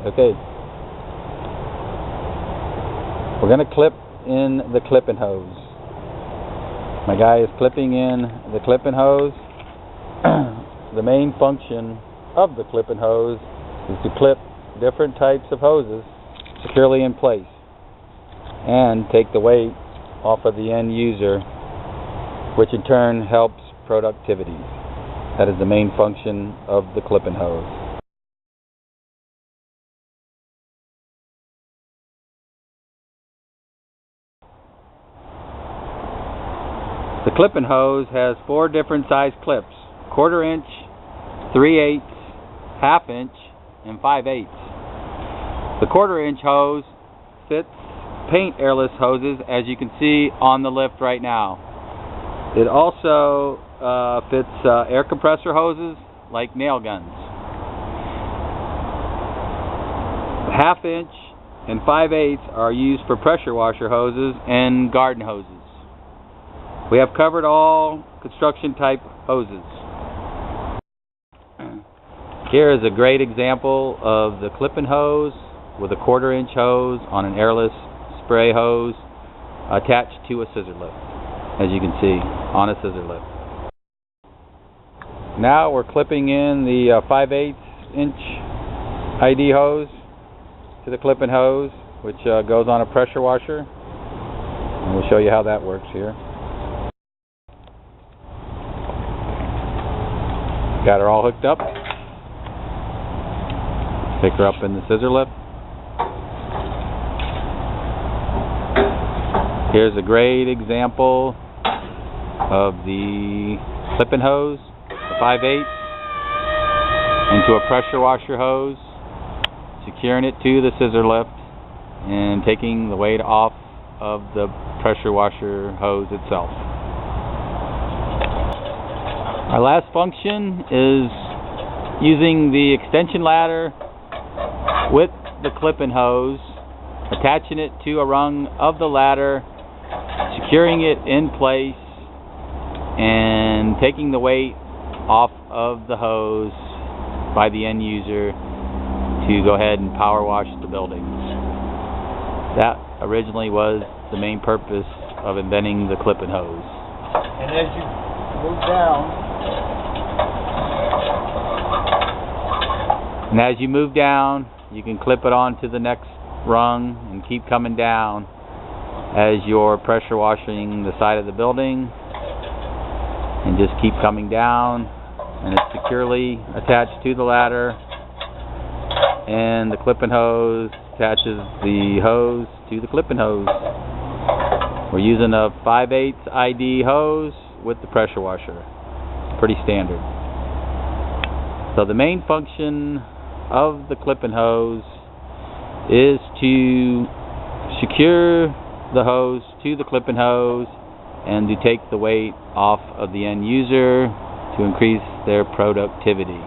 Okay. We're going to clip in the Cli'N hose. My guy is clipping in the Cli'N hose. The main function of the Cli'N hose is to clip different types of hoses securely in place and take the weight off of the end user, which in turn helps productivity. That is the main function of the Cli'N hose. The Cli'N hose has 4 different size clips: 1/4 inch, 3/8, 1/2 inch, and 5/8. The 1/4 inch hose fits paint airless hoses, as you can see on the lift right now. It also fits air compressor hoses like nail guns. 1/2 inch and 5/8 are used for pressure washer hoses and garden hoses. We have covered all construction type hoses. Here is a great example of the Cli'N hose with a 1/4 inch hose on an airless spray hose attached to a scissor lift, as you can see on a scissor lift. Now we're clipping in the 5/8 inch ID hose to the Cli'N hose, which goes on a pressure washer, and we'll show you how that works here. Got her all hooked up. Pick her up in the scissor lift. Here's a great example of the Cli'N hose, the 5/8, into a pressure washer hose, securing it to the scissor lift and taking the weight off of the pressure washer hose itself. Our last function is using the extension ladder with the Cli'N hose, attaching it to a rung of the ladder, securing it in place, and taking the weight off of the hose by the end user to go ahead and power wash the buildings. That originally was the main purpose of inventing the Cli'N hose. And as you move down, you can clip it onto the next rung and keep coming down as you're pressure washing the side of the building, and just keep coming down, and it's securely attached to the ladder, and the Cli'N hose attaches the hose to the Cli'N hose. We're using a 5/8 ID hose with the pressure washer. Pretty standard. So the main function of the Cli'N hose is to secure the hose to the Cli'N hose and to take the weight off of the end user to increase their productivity.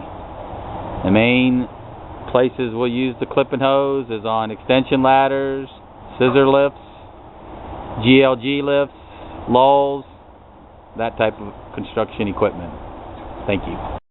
The main places we'll use the Cli'N hose is on extension ladders, scissor lifts, GLG lifts, lulls, that type of construction equipment. Thank you.